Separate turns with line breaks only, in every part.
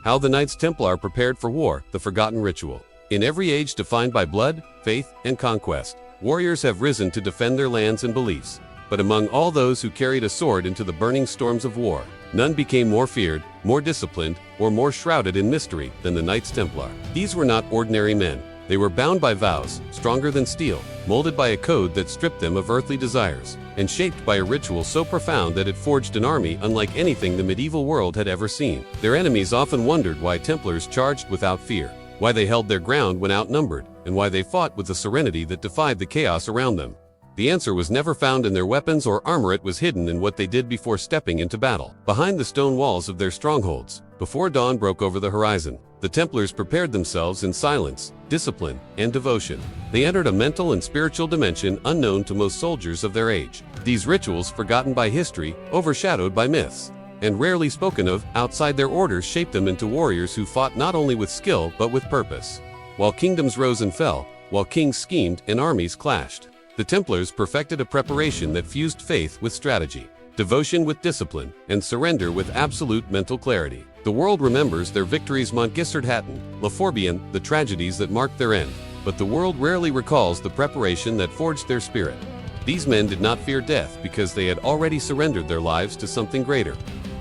How the Knights Templar prepared for war, the forgotten ritual. In every age defined by blood, faith, and conquest, warriors have risen to defend their lands and beliefs. But among all those who carried a sword into the burning storms of war, none became more feared, more disciplined, or more shrouded in mystery than the Knights Templar. These were not ordinary men. They were bound by vows, stronger than steel, molded by a code that stripped them of earthly desires, and shaped by a ritual so profound that it forged an army unlike anything the medieval world had ever seen. Their enemies often wondered why Templars charged without fear, why they held their ground when outnumbered, and why they fought with a serenity that defied the chaos around them. The answer was never found in their weapons or armor. It was hidden in what they did before stepping into battle. Behind the stone walls of their strongholds, before dawn broke over the horizon, the Templars prepared themselves in silence, discipline, and devotion. They entered a mental and spiritual dimension unknown to most soldiers of their age. These rituals, forgotten by history, overshadowed by myths, and rarely spoken of outside their orders, shaped them into warriors who fought not only with skill but with purpose. While kingdoms rose and fell, while kings schemed and armies clashed, the Templars perfected a preparation that fused faith with strategy, devotion with discipline, and surrender with absolute mental clarity. The world remembers their victories, Montgisard Hatton, La Forbian, the tragedies that marked their end, but the world rarely recalls the preparation that forged their spirit. These men did not fear death because they had already surrendered their lives to something greater.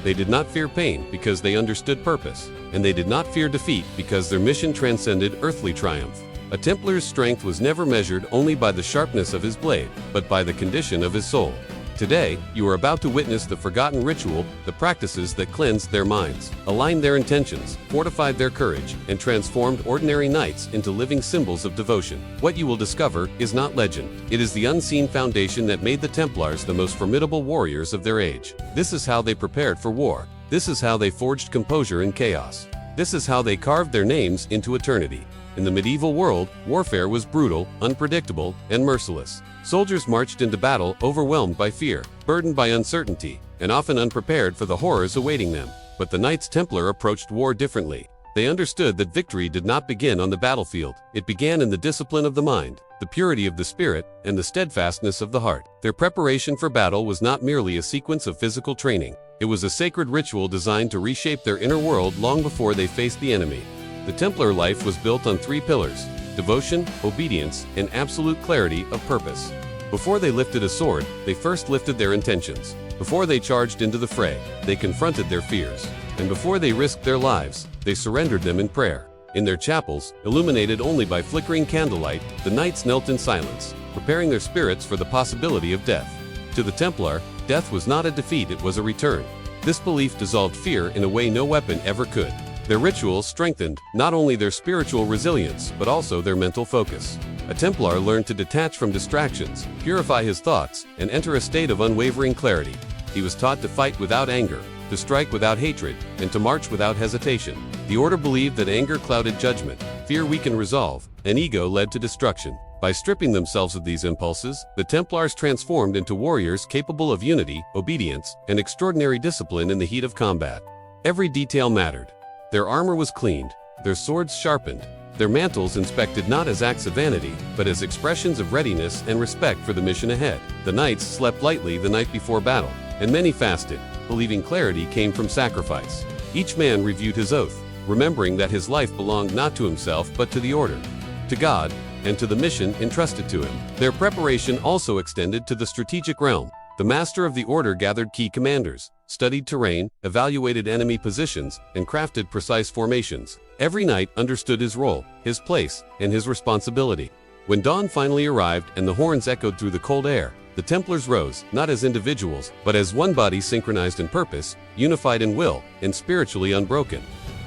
They did not fear pain because they understood purpose, and they did not fear defeat because their mission transcended earthly triumph. A Templar's strength was never measured only by the sharpness of his blade, but by the condition of his soul. Today, you are about to witness the forgotten ritual, the practices that cleansed their minds, aligned their intentions, fortified their courage, and transformed ordinary knights into living symbols of devotion. What you will discover is not legend. It is the unseen foundation that made the Templars the most formidable warriors of their age. This is how they prepared for war. This is how they forged composure in chaos. This is how they carved their names into eternity. In the medieval world, warfare was brutal, unpredictable, and merciless. Soldiers marched into battle overwhelmed by fear, burdened by uncertainty, and often unprepared for the horrors awaiting them. But the Knights Templar approached war differently. They understood that victory did not begin on the battlefield. It began in the discipline of the mind, the purity of the spirit, and the steadfastness of the heart. Their preparation for battle was not merely a sequence of physical training. It was a sacred ritual designed to reshape their inner world long before they faced the enemy. The Templar life was built on three pillars: devotion, obedience, and absolute clarity of purpose. Before they lifted a sword, they first lifted their intentions. Before they charged into the fray, they confronted their fears. And before they risked their lives, they surrendered them in prayer. In their chapels, illuminated only by flickering candlelight, the knights knelt in silence, preparing their spirits for the possibility of death. To the Templar, death was not a defeat, it was a return. This belief dissolved fear in a way no weapon ever could. Their rituals strengthened not only their spiritual resilience, but also their mental focus. A Templar learned to detach from distractions, purify his thoughts, and enter a state of unwavering clarity. He was taught to fight without anger, to strike without hatred, and to march without hesitation. The order believed that anger clouded judgment, fear weakened resolve, and ego led to destruction. By stripping themselves of these impulses, the Templars transformed into warriors capable of unity, obedience, and extraordinary discipline in the heat of combat. Every detail mattered. Their armor was cleaned, their swords sharpened, their mantles inspected not as acts of vanity, but as expressions of readiness and respect for the mission ahead. The knights slept lightly the night before battle, and many fasted, believing clarity came from sacrifice. Each man reviewed his oath, remembering that his life belonged not to himself but to the order, to God, and to the mission entrusted to him. Their preparation also extended to the strategic realm. The master of the order gathered key commanders, studied terrain, evaluated enemy positions, and crafted precise formations. Every knight understood his role, his place, and his responsibility. When dawn finally arrived and the horns echoed through the cold air, the Templars rose, not as individuals, but as one body synchronized in purpose, unified in will, and spiritually unbroken.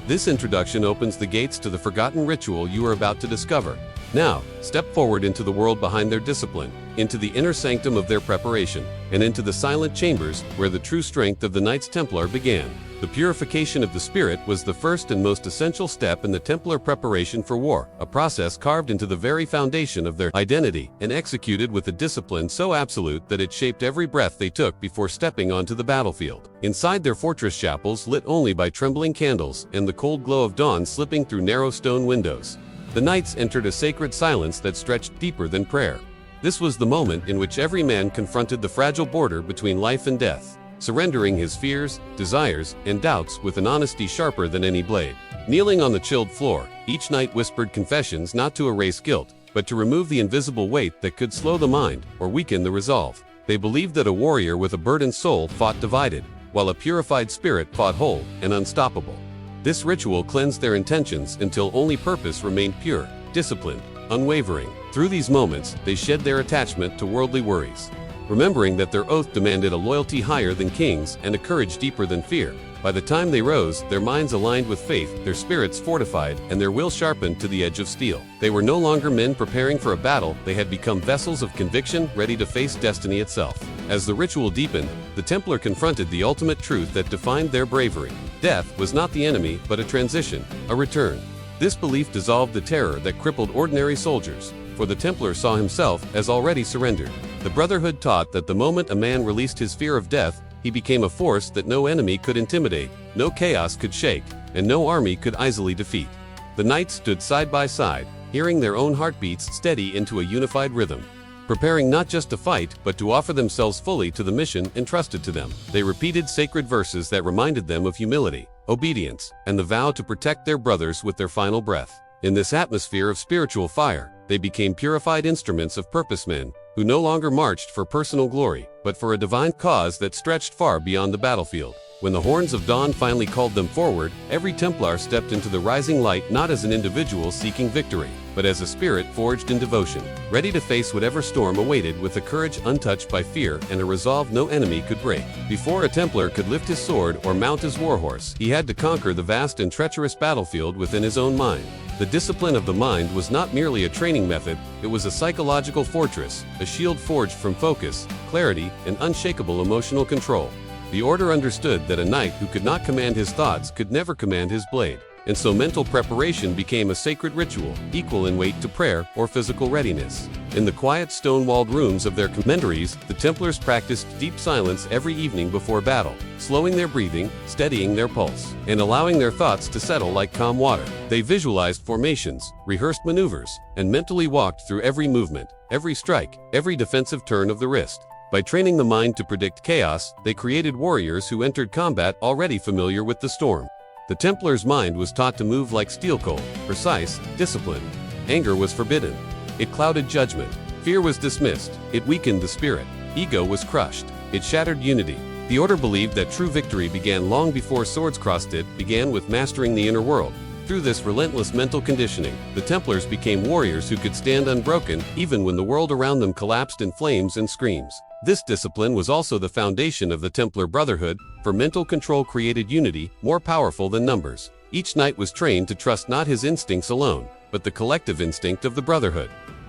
This introduction opens the gates to the forgotten ritual you are about to discover. Now, step forward into the world behind their discipline, into the inner sanctum of their preparation, and into the silent chambers where the true strength of the Knights Templar began. The purification of the spirit was the first and most essential step in the Templar preparation for war, a process carved into the very foundation of their identity and executed with a discipline so absolute that it shaped every breath they took before stepping onto the battlefield. Inside their fortress chapels, lit only by trembling candles and the cold glow of dawn slipping through narrow stone windows, the knights entered a sacred silence that stretched deeper than prayer. This was the moment in which every man confronted the fragile border between life and death. surrendering his fears, desires, and doubts with an honesty sharper than any blade. Kneeling on the chilled floor, each knight whispered confessions not to erase guilt, but to remove the invisible weight that could slow the mind or weaken the resolve. They believed that a warrior with a burdened soul fought divided, while a purified spirit fought whole and unstoppable. This ritual cleansed their intentions until only purpose remained pure, disciplined, unwavering. Through these moments, they shed their attachment to worldly worries, remembering that their oath demanded a loyalty higher than kings and a courage deeper than fear. By the time they rose, their minds aligned with faith, their spirits fortified, and their will sharpened to the edge of steel. They were no longer men preparing for a battle, they had become vessels of conviction ready to face destiny itself. As the ritual deepened, the Templar confronted the ultimate truth that defined their bravery. Death was not the enemy, but a transition, a return. This belief dissolved the terror that crippled ordinary soldiers, for the Templar saw himself as already surrendered. The Brotherhood taught that the moment a man released his fear of death, he became a force that no enemy could intimidate, no chaos could shake, and no army could easily defeat. The knights stood side by side, hearing their own heartbeats steady into a unified rhythm, preparing not just to fight, but to offer themselves fully to the mission entrusted to them. They repeated sacred verses that reminded them of humility, obedience, and the vow to protect their brothers with their final breath. In this atmosphere of spiritual fire, they became purified instruments of purpose, men who no longer marched for personal glory, but for a divine cause that stretched far beyond the battlefield. When the horns of dawn finally called them forward, every Templar stepped into the rising light not as an individual seeking victory, but as a spirit forged in devotion, ready to face whatever storm awaited with a courage untouched by fear and a resolve no enemy could break. Before a Templar could lift his sword or mount his warhorse, he had to conquer the vast and treacherous battlefield within his own mind. The discipline of the mind was not merely a training method, it was a psychological fortress, a shield forged from focus, clarity, and unshakable emotional control. The order understood that a knight who could not command his thoughts could never command his blade, and so mental preparation became a sacred ritual, equal in weight to prayer or physical readiness. In the quiet stone-walled rooms of their commentaries, the Templars practiced deep silence every evening before battle, slowing their breathing, steadying their pulse, and allowing their thoughts to settle like calm water. They visualized formations, rehearsed maneuvers, and mentally walked through every movement, every strike, every defensive turn of the wrist. By training the mind to predict chaos, they created warriors who entered combat already familiar with the storm. The Templar's mind was taught to move like steel cold, precise, disciplined. Anger was forbidden. It clouded judgment. Fear was dismissed. It weakened the spirit. Ego was crushed. It shattered unity. The order believed that true victory began long before swords crossed it, began with mastering the inner world. Through this relentless mental conditioning, the Templars became warriors who could stand unbroken even when the world around them collapsed in flames and screams. This discipline was also the foundation of the Templar Brotherhood, for mental control created unity, more powerful than numbers. Each knight was trained to trust not his instincts alone, but the collective instinct of the Brotherhood.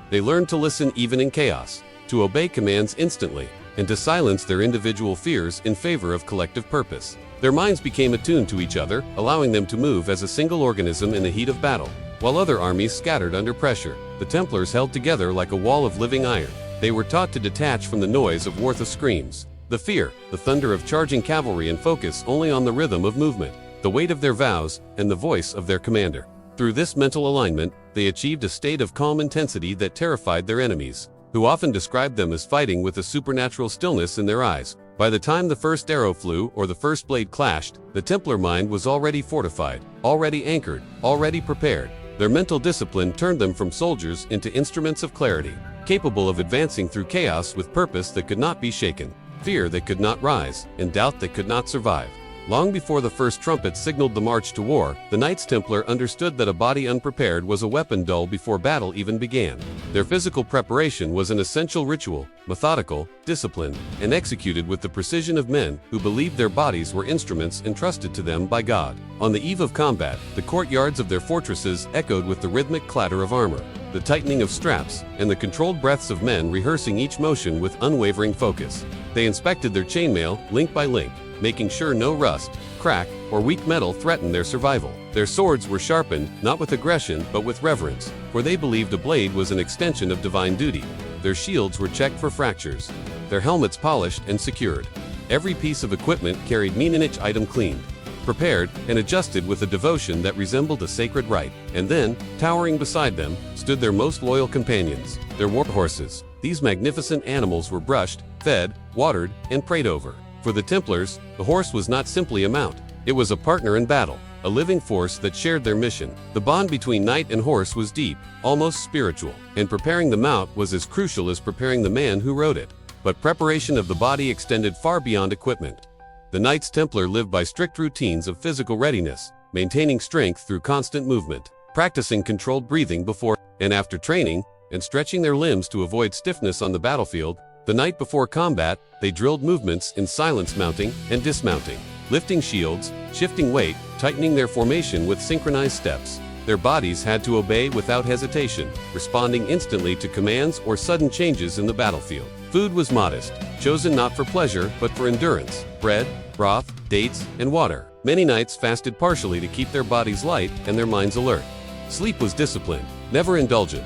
They learned to listen even in chaos, to obey commands instantly, and to silence their individual fears in favor of collective purpose. Their minds became attuned to each other, allowing them to move as a single organism in the heat of battle. While other armies scattered under pressure, the Templars held together like a wall of living iron. They were taught to detach from the noise of worthless screams, the fear, the thunder of charging cavalry, and focus only on the rhythm of movement, the weight of their vows, and the voice of their commander. Through this mental alignment, they achieved a state of calm intensity that terrified their enemies, who often described them as fighting with a supernatural stillness in their eyes. By the time the first arrow flew or the first blade clashed, the Templar mind was already fortified, already anchored, already prepared. Their mental discipline turned them from soldiers into instruments of clarity, capable of advancing through chaos with purpose that could not be shaken, fear that could not rise, and doubt that could not survive. Long before the first trumpet signaled the march to war, the Knights Templar understood that a body unprepared was a weapon dull before battle even began. Their physical preparation was an essential ritual, methodical, disciplined, and executed with the precision of men who believed their bodies were instruments entrusted to them by God. On the eve of combat, the courtyards of their fortresses echoed with the rhythmic clatter of armor, the tightening of straps, and the controlled breaths of men rehearsing each motion with unwavering focus. They inspected their chainmail, link by link, making sure no rust, crack, or weak metal threatened their survival. Their swords were sharpened, not with aggression, but with reverence, for they believed a blade was an extension of divine duty. Their shields were checked for fractures, their helmets polished and secured. Every piece of equipment carried each item cleaned, prepared, and adjusted with a devotion that resembled a sacred rite. And then, towering beside them, stood their most loyal companions, their war horses. These magnificent animals were brushed, fed, watered, and prayed over. For the Templars, the horse was not simply a mount. It was a partner in battle, a living force that shared their mission. The bond between knight and horse was deep, almost spiritual, and preparing the mount was as crucial as preparing the man who rode it. But preparation of the body extended far beyond equipment. The Knights Templar lived by strict routines of physical readiness, maintaining strength through constant movement, practicing controlled breathing before and after training, and stretching their limbs to avoid stiffness on the battlefield. The night before combat, they drilled movements in silence, mounting and dismounting, lifting shields, shifting weight, tightening their formation with synchronized steps. Their bodies had to obey without hesitation, responding instantly to commands or sudden changes in the battlefield. Food was modest, chosen not for pleasure but for endurance: bread, broth, dates, and water. Many knights fasted partially to keep their bodies light and their minds alert. Sleep was disciplined, never indulgent.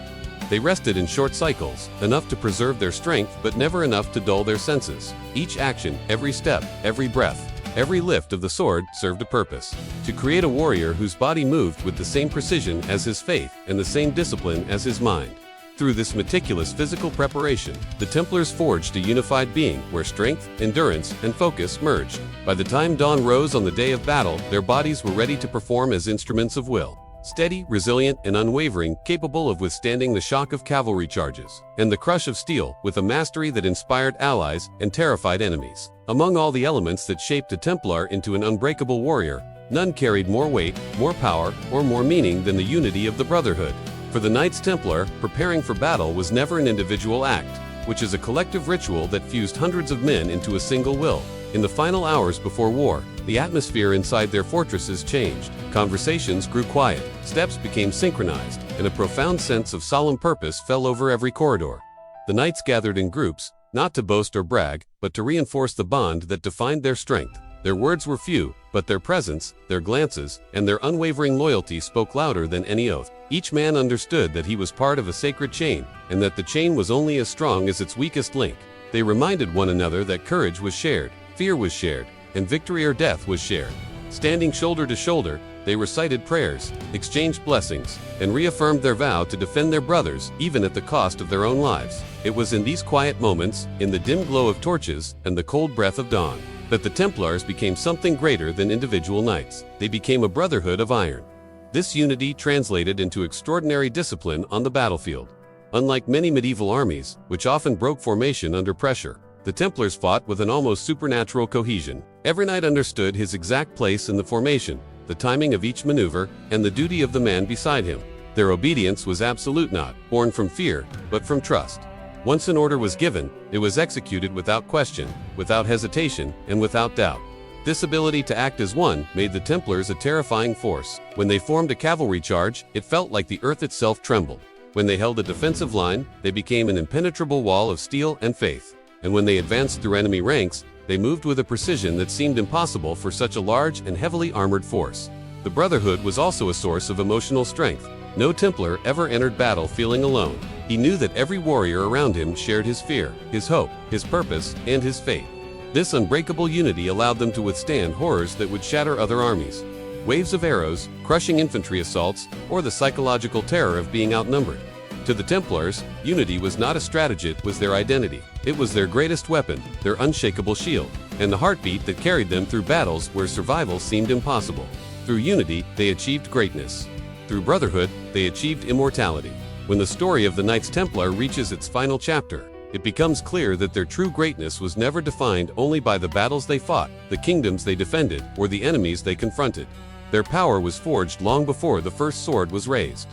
They rested in short cycles, enough to preserve their strength but never enough to dull their senses. Each action, every step, every breath, every lift of the sword served a purpose: to create a warrior whose body moved with the same precision as his faith and the same discipline as his mind. Through this meticulous physical preparation, the Templars forged a unified being where strength, endurance, and focus merged. By the time dawn rose on the day of battle, their bodies were ready to perform as instruments of will. Steady, resilient, and unwavering, capable of withstanding the shock of cavalry charges and the crush of steel, with a mastery that inspired allies and terrified enemies. Among all the elements that shaped a Templar into an unbreakable warrior, none carried more weight, more power, or more meaning than the unity of the brotherhood. For the Knights Templar, preparing for battle was never an individual act, which is a collective ritual that fused hundreds of men into a single will. In the final hours before war, the atmosphere inside their fortresses changed. Conversations grew quiet, steps became synchronized, and a profound sense of solemn purpose fell over every corridor. The knights gathered in groups, not to boast or brag, but to reinforce the bond that defined their strength. Their words were few, but their presence, their glances, and their unwavering loyalty spoke louder than any oath. Each man understood that he was part of a sacred chain, and that the chain was only as strong as its weakest link. They reminded one another that courage was shared, fear was shared, and victory or death was shared. Standing shoulder to shoulder, they recited prayers, exchanged blessings, and reaffirmed their vow to defend their brothers even at the cost of their own lives. It was in these quiet moments, in the dim glow of torches and the cold breath of dawn, that the Templars became something greater than individual knights. They became a brotherhood of iron. This unity translated into extraordinary discipline on the battlefield. Unlike many medieval armies, which often broke formation under pressure, the Templars fought with an almost supernatural cohesion. Every knight understood his exact place in the formation, the timing of each maneuver, and the duty of the man beside him. Their obedience was absolute, not born from fear, but from trust. Once an order was given, it was executed without question, without hesitation, and without doubt. This ability to act as one made the Templars a terrifying force. When they formed a cavalry charge, it felt like the earth itself trembled. When they held a defensive line, they became an impenetrable wall of steel and faith. And when they advanced through enemy ranks, they moved with a precision that seemed impossible for such a large and heavily armored force. The Brotherhood was also a source of emotional strength. No Templar ever entered battle feeling alone. He knew that every warrior around him shared his fear, his hope, his purpose, and his fate. This unbreakable unity allowed them to withstand horrors that would shatter other armies. Waves of arrows, crushing infantry assaults, or the psychological terror of being outnumbered. To the Templars, unity was not a strategy, it was their identity. It was their greatest weapon, their unshakable shield, and the heartbeat that carried them through battles where survival seemed impossible. Through unity, they achieved greatness. Through brotherhood, they achieved immortality. When the story of the Knights Templar reaches its final chapter, it becomes clear that their true greatness was never defined only by the battles they fought, the kingdoms they defended, or the enemies they confronted. Their power was forged long before the first sword was raised.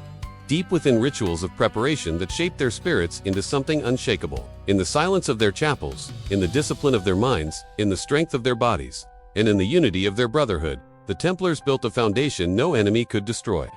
Deep within rituals of preparation that shaped their spirits into something unshakable. In the silence of their chapels, in the discipline of their minds, in the strength of their bodies, and in the unity of their brotherhood, the Templars built a foundation no enemy could destroy.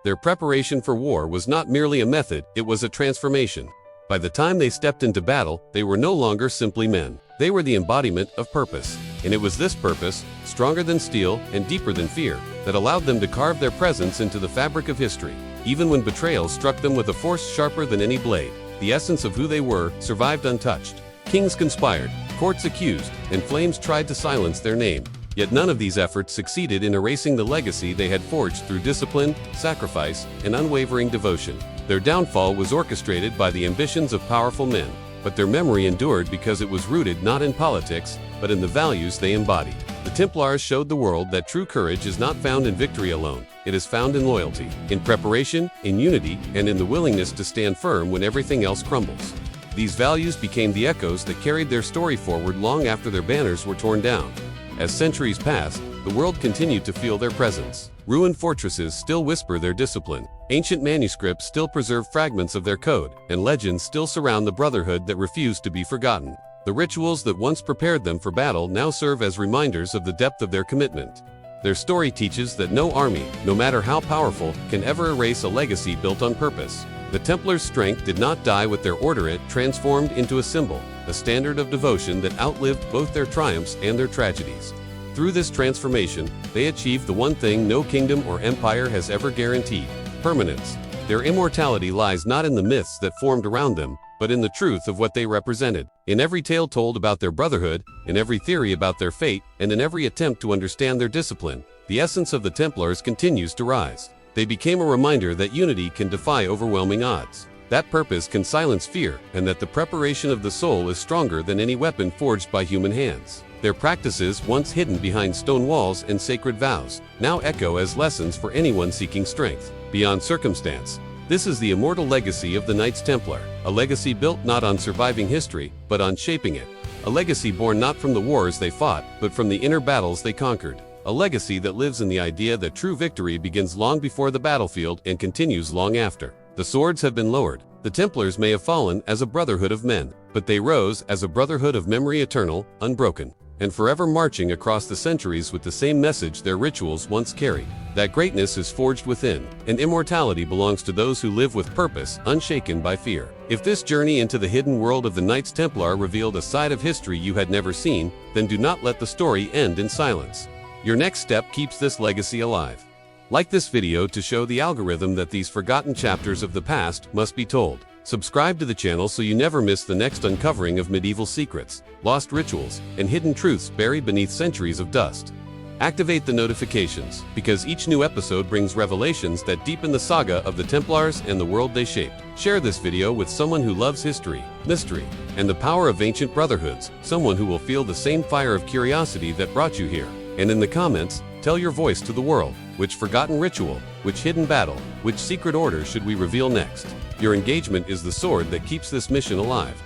Their preparation for war was not merely a method, it was a transformation. By the time they stepped into battle, they were no longer simply men. They were the embodiment of purpose. And it was this purpose, stronger than steel and deeper than fear, that allowed them to carve their presence into the fabric of history. Even when betrayal struck them with a force sharper than any blade, the essence of who they were survived untouched. Kings conspired, courts accused, and flames tried to silence their name. Yet none of these efforts succeeded in erasing the legacy they had forged through discipline, sacrifice, and unwavering devotion. Their downfall was orchestrated by the ambitions of powerful men, but their memory endured because it was rooted not in politics, but in the values they embodied. The Templars showed the world that true courage is not found in victory alone. It is found in loyalty, in preparation, in unity, and in the willingness to stand firm when everything else crumbles. These values became the echoes that carried their story forward long after their banners were torn down. As centuries passed, the world continued to feel their presence. Ruined fortresses still whisper their discipline. Ancient manuscripts still preserve fragments of their code, and legends still surround the brotherhood that refused to be forgotten. The rituals that once prepared them for battle now serve as reminders of the depth of their commitment. Their story teaches that no army, no matter how powerful, can ever erase a legacy built on purpose. The Templars' strength did not die with their order, it transformed into a symbol, a standard of devotion that outlived both their triumphs and their tragedies. Through this transformation, they achieved the one thing no kingdom or empire has ever guaranteed: permanence. Their immortality lies not in the myths that formed around them, but in the truth of what they represented. In every tale told about their brotherhood, in every theory about their fate, and in every attempt to understand their discipline, the essence of the Templars continues to rise. They became a reminder that unity can defy overwhelming odds, that purpose can silence fear, and that the preparation of the soul is stronger than any weapon forged by human hands. Their practices, once hidden behind stone walls and sacred vows, now echo as lessons for anyone seeking strength beyond circumstance. This is the immortal legacy of the Knights Templar, a legacy built not on surviving history, but on shaping it. A legacy born not from the wars they fought, but from the inner battles they conquered. A legacy that lives in the idea that true victory begins long before the battlefield and continues long after. The swords have been lowered. The Templars may have fallen as a brotherhood of men, but they rose as a brotherhood of memory, eternal, unbroken, and forever marching across the centuries with the same message their rituals once carried: that greatness is forged within, and immortality belongs to those who live with purpose, unshaken by fear. If this journey into the hidden world of the Knights Templar revealed a side of history you had never seen, then do not let the story end in silence. Your next step keeps this legacy alive. Like this video to show the algorithm that these forgotten chapters of the past must be told. Subscribe to the channel so you never miss the next uncovering of medieval secrets, lost rituals, and hidden truths buried beneath centuries of dust. Activate the notifications, because each new episode brings revelations that deepen the saga of the Templars and the world they shaped. Share this video with someone who loves history, mystery, and the power of ancient brotherhoods, someone who will feel the same fire of curiosity that brought you here. And in the comments, tell your voice to the world. Which forgotten ritual, which hidden battle, which secret order should we reveal next? Your engagement is the sword that keeps this mission alive.